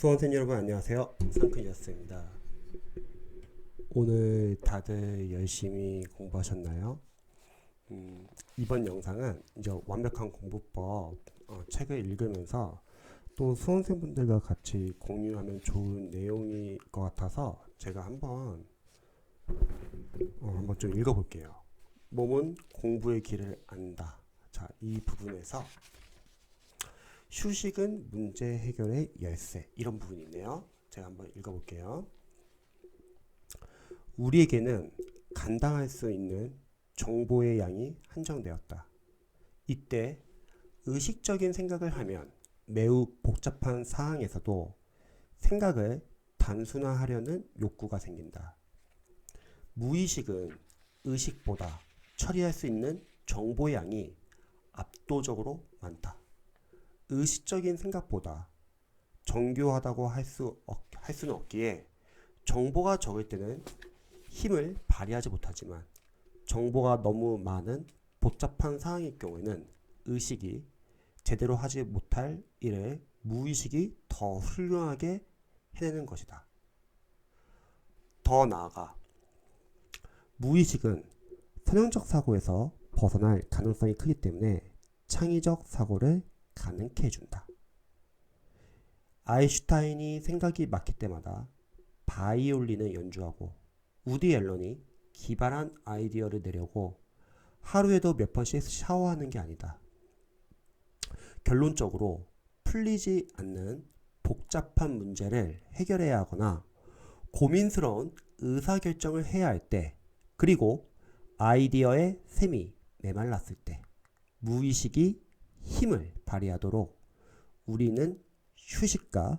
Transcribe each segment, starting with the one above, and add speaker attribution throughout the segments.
Speaker 1: 수험생 여러분 안녕하세요. 상크니어스입니다. 오늘 다들 열심히 공부하셨나요? 이번 영상은 이제 완벽한 공부법 책을 읽으면서 또 수험생분들과 같이 공유하면 좋은 내용일 것 같아서 제가 한번 좀 읽어볼게요. 몸은 공부의 길을 안다. 자, 이 부분에서 휴식은 문제 해결의 열쇠, 이런 부분이 있네요. 제가 한번 읽어볼게요. 우리에게는 감당할 수 있는 정보의 양이 한정되었다. 이때 의식적인 생각을 하면 매우 복잡한 상황에서도 생각을 단순화하려는 욕구가 생긴다. 무의식은 의식보다 처리할 수 있는 정보의 양이 압도적으로 많다. 의식적인 생각보다 정교하다고 할 수는 없기에 정보가 적을 때는 힘을 발휘하지 못하지만 정보가 너무 많은 복잡한 상황일 경우에는 의식이 제대로 하지 못할 일을 무의식이 더 훌륭하게 해내는 것이다. 더 나아가 무의식은 선형적 사고에서 벗어날 가능성이 크기 때문에 창의적 사고를 가능케 해준다. 아인슈타인이 생각이 막힐 때마다 바이올린을 연주하고 우디 앨런이 기발한 아이디어를 내려고 하루에도 몇 번씩 샤워하는 게 아니다. 결론적으로 풀리지 않는 복잡한 문제를 해결해야 하거나 고민스러운 의사결정을 해야 할 때, 그리고 아이디어의 샘이 메말랐을 때 무의식이 힘을 발휘하도록 우리는 휴식과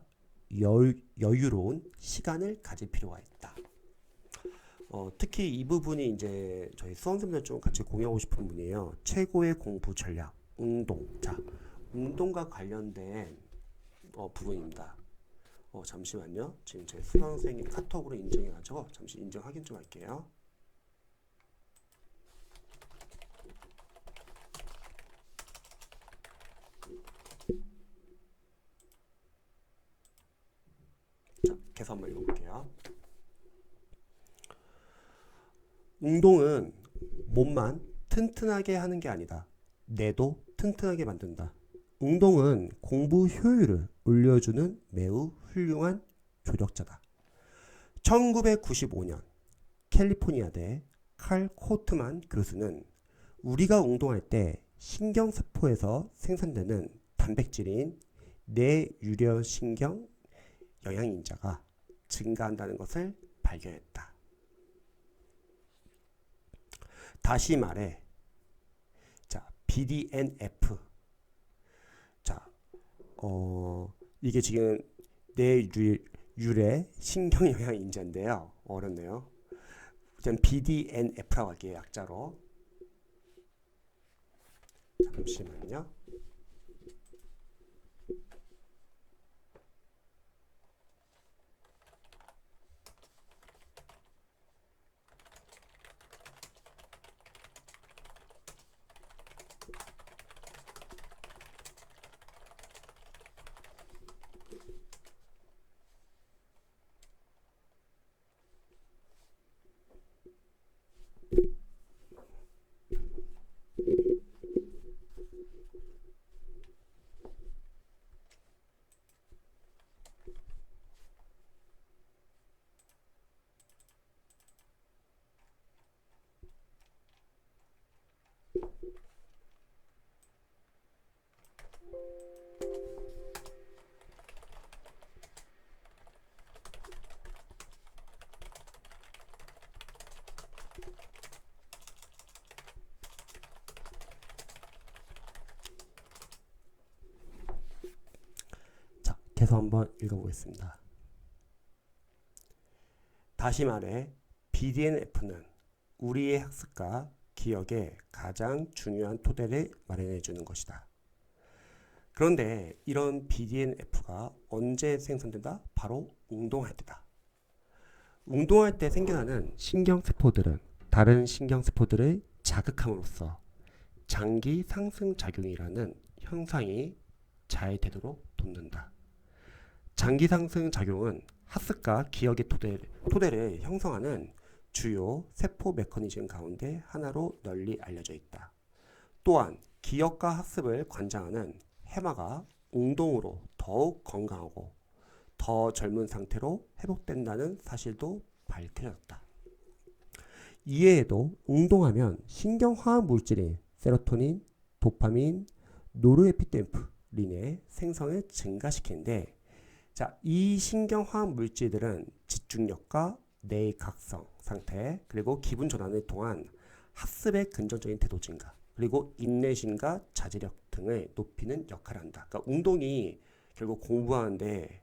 Speaker 1: 여유로운 시간을 가질 필요가 있다. 특히 이 부분이 이제 저희 수험생들 좀 같이 공유하고 싶은 분이에요. 최고의 공부 전략, 운동. 자, 운동과 관련된 부분입니다. 잠시만요. 지금 제 수강생이 카톡으로 인증해가지고 잠시 인증 확인 좀 할게요. 자, 계속 한번 읽어볼게요. 운동은 몸만 튼튼하게 하는 게 아니다. 뇌도 튼튼하게 만든다. 운동은 공부 효율을 올려주는 매우 훌륭한 조력자다. 1995년 캘리포니아대 칼 코트만 교수는 우리가 운동할 때 신경세포에서 생산되는 단백질인 뇌유려신경 영양인자가 증가한다는 것을 발견했다. 다시 말해, 자, BDNF. 자, 이게 지금 뇌유래 신경영양인자인데요. 어렵네요. 그냥 BDNF라고 할게요, 약자로. 잠시만요. 자, 계속 한번 읽어보겠습니다. 다시 말해, BDNF는 우리의 학습과 기억에 가장 중요한 토대를 마련해 주는 것이다. 그런데 이런 BDNF가 언제 생성된다? 바로 운동할 때다. 운동할 때 생겨나는 신경세포들은 다른 신경세포들을 자극함으로써 장기 상승작용이라는 현상이 잘 되도록 돕는다. 장기 상승 작용은 학습과 기억의 토대를 형성하는 주요 세포 메커니즘 가운데 하나로 널리 알려져 있다. 또한 기억과 학습을 관장하는 해마가 운동으로 더욱 건강하고 더 젊은 상태로 회복된다는 사실도 밝혀졌다. 이외에도 운동하면 신경화학 물질인 세로토닌, 도파민, 노르에피네프린의 생성을 증가시키는데, 자, 이 신경화학 물질들은 집중력과 뇌의 각성 상태, 그리고 기분 전환을 통한 학습의 긍정적인 태도 증가, 그리고 인내심과 자제력 등을 높이는 역할을 한다. 그러니까 운동이 결국 공부하는데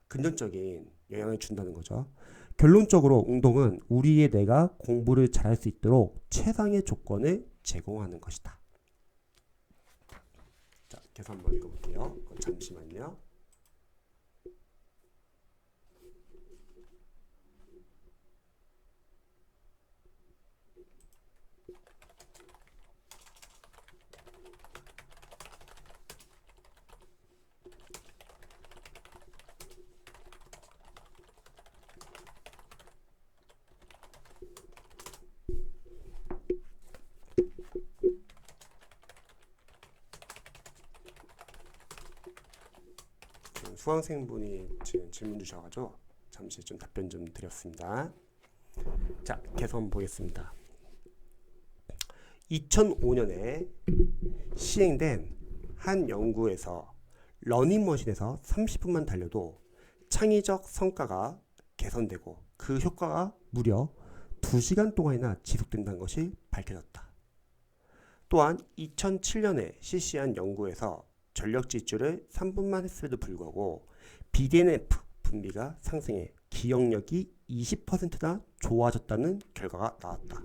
Speaker 1: 긍정적인 영향을 준다는 거죠. 결론적으로 운동은 우리의 뇌가 공부를 잘할 수 있도록 최상의 조건을 제공하는 것이다. 자, 계속 한번 읽어볼게요. 잠시만요. 수강생분이 지금 질문 주셔가지고 잠시 좀 답변 좀 드렸습니다. 자, 계속 한번 보겠습니다. 2005년에 시행된 한 연구에서 러닝머신에서 30분만 달려도 창의적 성과가 개선되고 그 효과가 무려 2시간 동안이나 지속된다는 것이 밝혀졌다. 또한 2007년에 실시한 연구에서 전력 질주를 3분만 했음에도 불구하고 BDNF 분비가 상승해 기억력이 20%나 좋아졌다는 결과가 나왔다.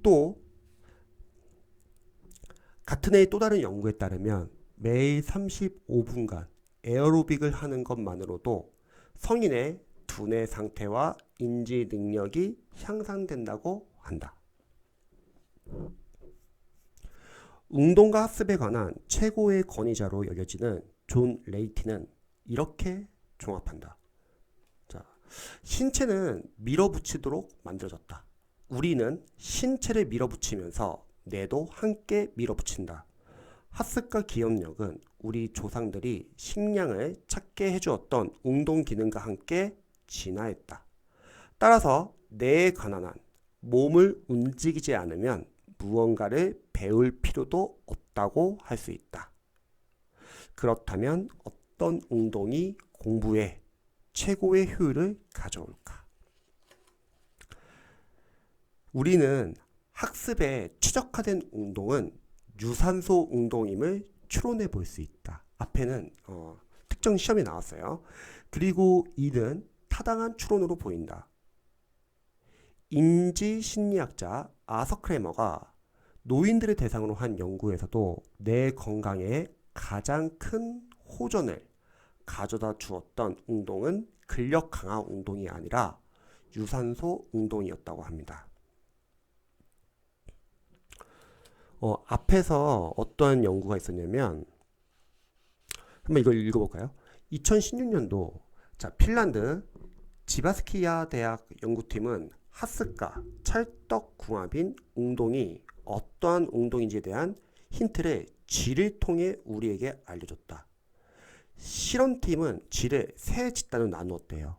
Speaker 1: 또 같은 해의 또 다른 연구에 따르면 매일 35분간 에어로빅을 하는 것만으로도 성인의 두뇌 상태와 인지 능력이 향상된다고 한다. 운동과 학습에 관한 최고의 권위자로 여겨지는 존 레이티는 이렇게 종합한다. 자, 신체는 밀어붙이도록 만들어졌다. 우리는 신체를 밀어붙이면서 뇌도 함께 밀어붙인다. 학습과 기억력은 우리 조상들이 식량을 찾게 해주었던 운동 기능과 함께 진화했다. 따라서 뇌에 관한 한 몸을 움직이지 않으면 무언가를 배울 필요도 없다고 할 수 있다. 그렇다면 어떤 운동이 공부에 최고의 효율을 가져올까? 우리는 학습에 최적화된 운동은 유산소 운동임을 추론해 볼 수 있다. 앞에는 특정 시험이 나왔어요. 그리고 이는 타당한 추론으로 보인다. 인지심리학자 아서 크레머가 노인들을 대상으로 한 연구에서도 뇌 건강에 가장 큰 호전을 가져다 주었던 운동은 근력 강화 운동이 아니라 유산소 운동이었다고 합니다. 앞에서 어떠한 연구가 있었냐면 한번 이걸 읽어볼까요? 2016년도 자, 핀란드 지바스키아 대학 연구팀은 학습과 찰떡궁합인 운동이 어떠한 운동인지에 대한 힌트를 쥐를 통해 우리에게 알려줬다. 실험팀은 쥐를 세 집단으로 나누었대요.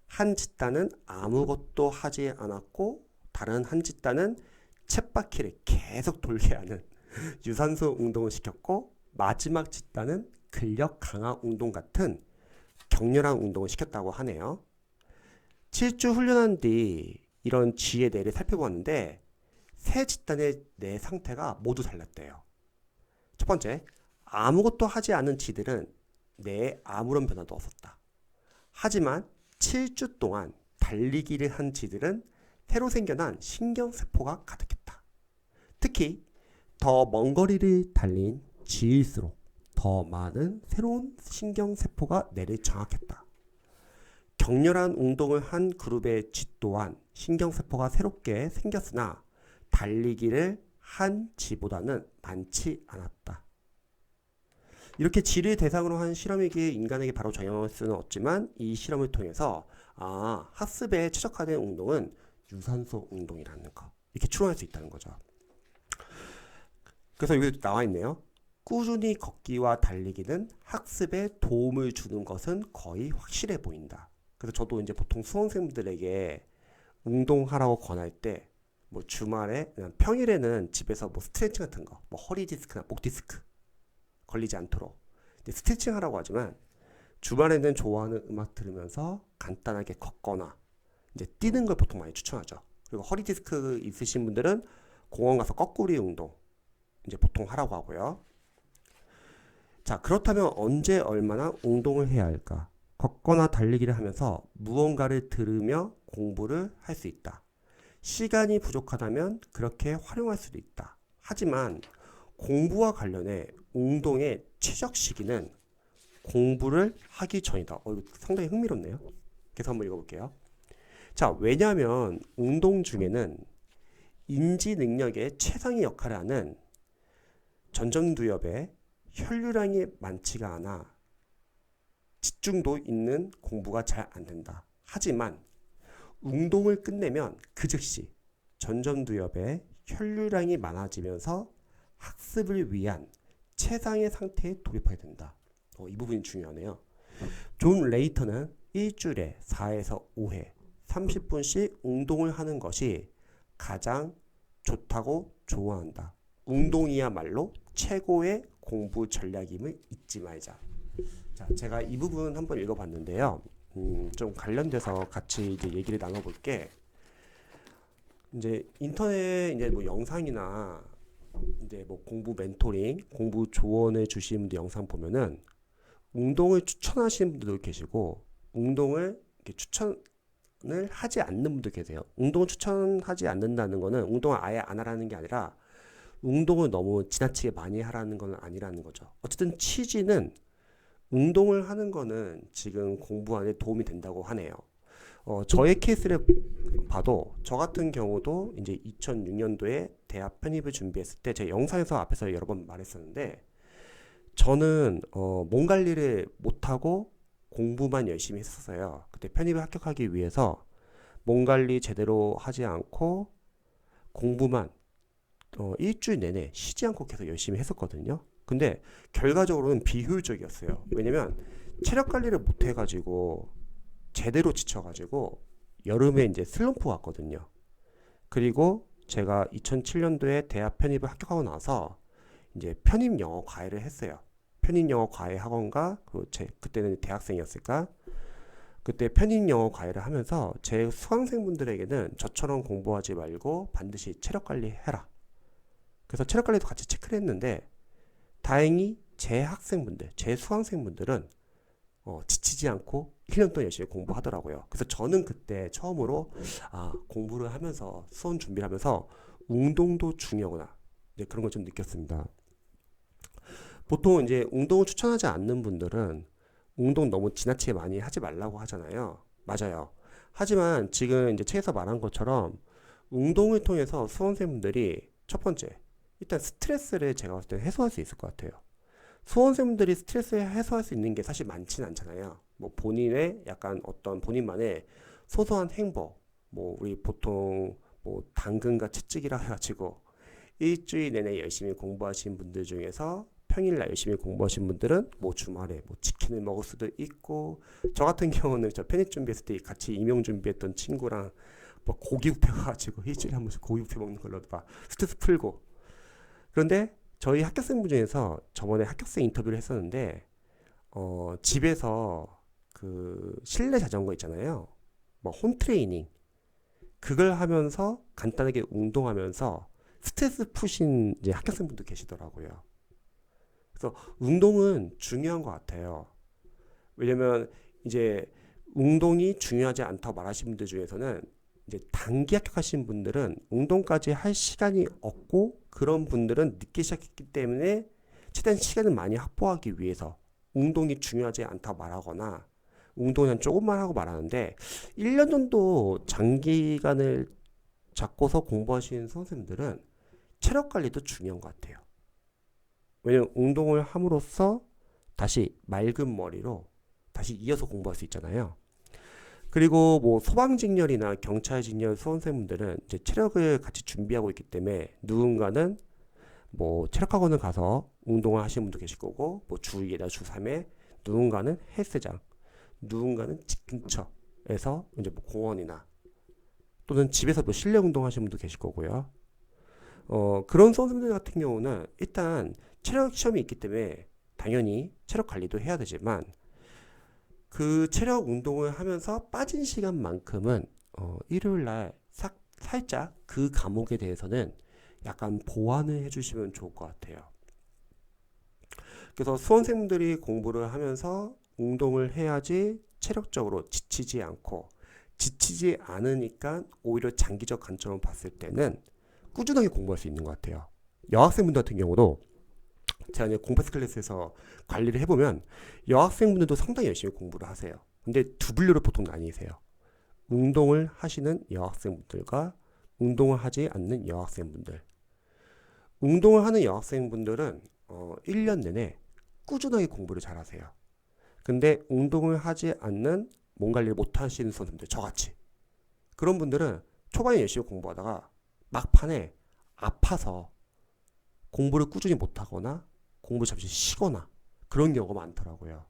Speaker 1: 한 집단은 아무것도 하지 않았고 다른 한 집단은 쳇바퀴를 계속 돌게 하는 유산소 운동을 시켰고 마지막 집단은 근력 강화 운동 같은 격렬한 운동을 시켰다고 하네요. 7주 훈련한 뒤 이런 쥐의 뇌를 살펴보았는데 세 집단의 뇌 상태가 모두 달랐대요. 첫 번째, 아무것도 하지 않은 쥐들은 뇌에 아무런 변화도 없었다. 하지만 7주 동안 달리기를 한 쥐들은 새로 생겨난 신경세포가 가득했다. 특히 더 먼 거리를 달린 쥐일수록 더 많은 새로운 신경세포가 뇌를 장악했다. 격렬한 운동을 한 그룹의 쥐 또한 신경세포가 새롭게 생겼으나 달리기를 한 쥐보다는 많지 않았다. 이렇게 질을 대상으로 한 실험에게 인간에게 바로 적용할 수는 없지만 이 실험을 통해서 학습에 최적화된 운동은 유산소 운동이라는 거 이렇게 추론할 수 있다는 거죠. 그래서 여기 나와 있네요. 꾸준히 걷기와 달리기는 학습에 도움을 주는 것은 거의 확실해 보인다. 그래서 저도 이제 보통 수험생들에게 운동하라고 권할 때 뭐 주말에 그냥 평일에는 집에서 뭐 스트레칭 같은 거, 뭐 허리 디스크나 목 디스크 걸리지 않도록 스트레칭 하라고 하지만 주말에는 좋아하는 음악 들으면서 간단하게 걷거나 이제 뛰는 걸 보통 많이 추천하죠. 그리고 허리 디스크 있으신 분들은 공원 가서 거꾸리 운동 이제 보통 하라고 하고요. 자, 그렇다면 언제 얼마나 운동을 해야 할까? 걷거나 달리기를 하면서 무언가를 들으며 공부를 할 수 있다. 시간이 부족하다면 그렇게 활용할 수도 있다. 하지만 공부와 관련해 운동의 최적 시기는 공부를 하기 전이다. 이거 상당히 흥미롭네요. 그래서 한번 읽어볼게요. 자, 왜냐하면 운동 중에는 인지 능력의 최상의 역할을 하는 전전두엽에 혈류량이 많지가 않아 집중도 있는 공부가 잘 안 된다. 하지만 운동을 끝내면 그 즉시 전전두엽에 혈류량이 많아지면서 학습을 위한 최상의 상태에 돌입하게 된다. 이 부분이 중요하네요. 존 레이터는 일주일에 4에서 5회 30분씩 운동을 하는 것이 가장 좋다고 조언한다. 운동이야말로 최고의 공부 전략임을 잊지 말자. 자, 제가 이 부분 한번 읽어봤는데요. 좀 관련돼서 같이 이제 얘기를 나눠볼게. 이제 인터넷 이제 뭐 영상이나 이제 뭐 공부 멘토링, 공부 조언을 주시는 분들 영상 보면은 운동을 추천하시는 분들도 계시고 운동을 이렇게 추천을 하지 않는 분도 계세요. 운동을 추천하지 않는다는 거는 운동을 아예 안 하라는 게 아니라 운동을 너무 지나치게 많이 하라는 건 아니라는 거죠. 어쨌든 취지는 운동을 하는 거는 지금 공부하는 데 도움이 된다고 하네요. 저의 케이스를 봐도 저 같은 경우도 이제 2006년도에 대학 편입을 준비했을 때 제 영상에서 앞에서 여러 번 말했었는데 저는 몸 관리를 못하고 공부만 열심히 했었어요. 그때 편입을 합격하기 위해서 몸 관리 제대로 하지 않고 공부만 일주일 내내 쉬지 않고 계속 열심히 했었거든요. 근데 결과적으로는 비효율적이었어요. 왜냐면 체력 관리를 못 해가지고 제대로 지쳐가지고 여름에 이제 슬럼프 왔거든요. 그리고 제가 2007년도에 대학 편입을 합격하고 나서 이제 편입 영어 과외를 했어요. 편입 영어 과외 학원과 그때는 대학생이었을까? 그때 편입 영어 과외를 하면서 제 수강생분들에게는 저처럼 공부하지 말고 반드시 체력 관리해라. 그래서 체력 관리도 같이 체크를 했는데 다행히 제 학생분들, 제 수강생분들은 지치지 않고 1년 동안 열심히 공부하더라고요. 그래서 저는 그때 처음으로 공부를 하면서 수험 준비를 하면서 운동도 중요하구나. 이제 그런 걸 좀 느꼈습니다. 보통 이제 운동을 추천하지 않는 분들은 운동 너무 지나치게 많이 하지 말라고 하잖아요. 맞아요. 하지만 지금 이제 책에서 말한 것처럼 운동을 통해서 수험생분들이 첫 번째, 일단 스트레스를 제가 봤을 때 해소할 수 있을 것 같아요. 수험생분들이 스트레스를 해소할 수 있는 게 사실 많지는 않잖아요. 뭐 본인의 약간 어떤 본인만의 소소한 행복, 뭐 우리 보통 뭐 당근과 채찍이라 해가지고 일주일 내내 열심히 공부하신 분들 중에서 평일날 열심히 공부하신 분들은 뭐 주말에 뭐 치킨을 먹을 수도 있고, 저 같은 경우는 저 편입 준비했을 때 같이 임용 준비했던 친구랑 뭐 고기 뷔페 가가지고 일주일에 한 번씩 고기 뷔페 먹는 걸로 막 스트레스 풀고. 그런데 저희 합격생분 중에서 저번에 합격생 인터뷰를 했었는데 집에서 그 실내 자전거 있잖아요. 뭐 홈트레이닝 그걸 하면서 간단하게 운동하면서 스트레스 푸신 이제 합격생분도 계시더라고요. 그래서 운동은 중요한 것 같아요. 왜냐면 이제 운동이 중요하지 않다고 말하시는 분들 중에서는 이제 단기 합격하신 분들은 운동까지 할 시간이 없고, 그런 분들은 늦게 시작했기 때문에 최대한 시간을 많이 확보하기 위해서 운동이 중요하지 않다고 말하거나 운동은 조금만 하고 말하는데, 1년 정도 장기간을 잡고서 공부하시는 선생님들은 체력 관리도 중요한 것 같아요. 왜냐면 운동을 함으로써 다시 맑은 머리로 다시 이어서 공부할 수 있잖아요. 그리고 뭐 소방직렬이나 경찰직렬 수험생분들은 이제 체력을 같이 준비하고 있기 때문에 누군가는 뭐 체력학원을 가서 운동을 하시는 분도 계실 거고, 뭐 주 2에다 주 3회, 누군가는 헬스장, 누군가는 집 근처에서 이제 뭐 공원이나 또는 집에서 뭐 실내 운동 하시는 분도 계실 거고요. 그런 선수들 같은 경우는 일단 체력 시험이 있기 때문에 당연히 체력 관리도 해야 되지만 그 체력 운동을 하면서 빠진 시간만큼은 일요일날 살짝 그 과목에 대해서는 약간 보완을 해주시면 좋을 것 같아요. 그래서 수험생들이 공부를 하면서 운동을 해야지 체력적으로 지치지 않고, 지치지 않으니까 오히려 장기적 관점으로 봤을 때는 꾸준하게 공부할 수 있는 것 같아요. 여학생분들 같은 경우도 제가 이제 공패스 클래스에서 관리를 해보면 여학생분들도 상당히 열심히 공부를 하세요. 근데 두 분류로 보통 나뉘세요. 운동을 하시는 여학생분들과 운동을 하지 않는 여학생분들. 운동을 하는 여학생분들은 1년 내내 꾸준하게 공부를 잘 하세요. 근데 운동을 하지 않는 몸 관리를 못 하시는 선생님들, 저같이 그런 분들은 초반에 열심히 공부하다가 막판에 아파서 공부를 꾸준히 못하거나 공부 잠시 쉬거나 그런 경우가 많더라고요.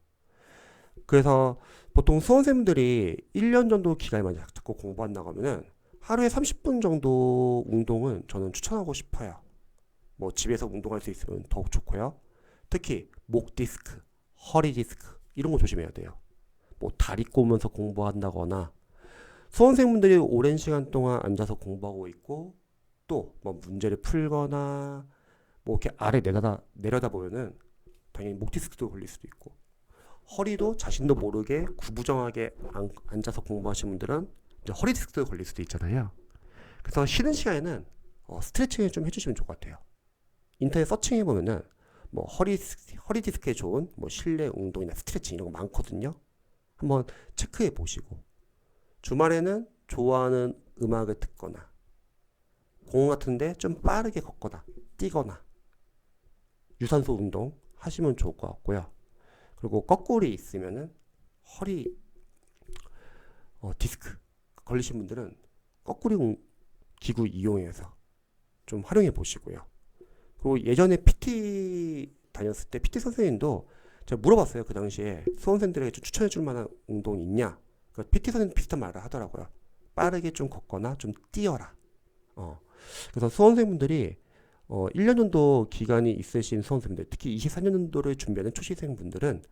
Speaker 1: 그래서 보통 수험생들이 1년 정도 기간을 많이 잡고 공부한다고 하면은 하루에 30분 정도 운동은 저는 추천하고 싶어요. 뭐 집에서 운동할 수 있으면 더욱 좋고요. 특히 목 디스크, 허리 디스크 이런 거 조심해야 돼요. 뭐 다리 꼬면서 공부한다거나, 수험생분들이 오랜 시간 동안 앉아서 공부하고 있고 또 뭐 문제를 풀거나 뭐 이렇게 아래 내려다 보면은 당연히 목 디스크도 걸릴 수도 있고, 허리도 자신도 모르게 구부정하게 앉아서 공부하시는 분들은 이제 허리 디스크도 걸릴 수도 있잖아요. 그래서 쉬는 시간에는 스트레칭을 좀 해주시면 좋을 것 같아요. 인터넷 서칭해 보면은 뭐 허리 디스크에 좋은 뭐 실내 운동이나 스트레칭 이런 거 많거든요. 한번 체크해 보시고, 주말에는 좋아하는 음악을 듣거나 공원 같은데 좀 빠르게 걷거나 뛰거나 유산소 운동 하시면 좋을 것 같고요. 그리고 거꾸리 있으면은 허리 디스크 걸리신 분들은 거꾸리 기구 이용해서 좀 활용해 보시고요. 그리고 예전에 PT 다녔을 때 PT 선생님도 제가 물어봤어요. 그 당시에 수험생들에게 좀 추천해 줄 만한 운동이 있냐. PT 선생님 비슷한 말을 하더라고요. 빠르게 좀 걷거나 좀 뛰어라. 그래서 수험생분들이 1년 정도 기간이 있으신 수험생들, 특히 24년도를 준비하는 초시생분들은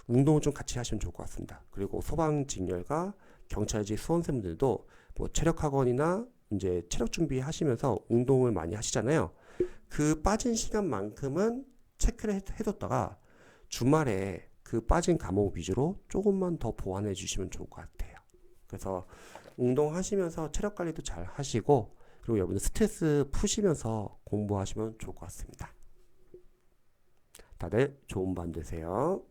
Speaker 1: 운동을 좀 같이 하시면 좋을 것 같습니다. 그리고 소방직렬과 경찰직 수험생분들도 뭐 체력학원이나 이제 체력 준비하시면서 운동을 많이 하시잖아요. 그 빠진 시간만큼은 체크를 해뒀다가 주말에 그 빠진 과목 위주로 조금만 더 보완해 주시면 좋을 것 같아요. 그래서 운동하시면서 체력 관리도 잘 하시고, 그리고 여러분들 스트레스 푸시면서 공부하시면 좋을 것 같습니다. 다들 좋은 밤 되세요.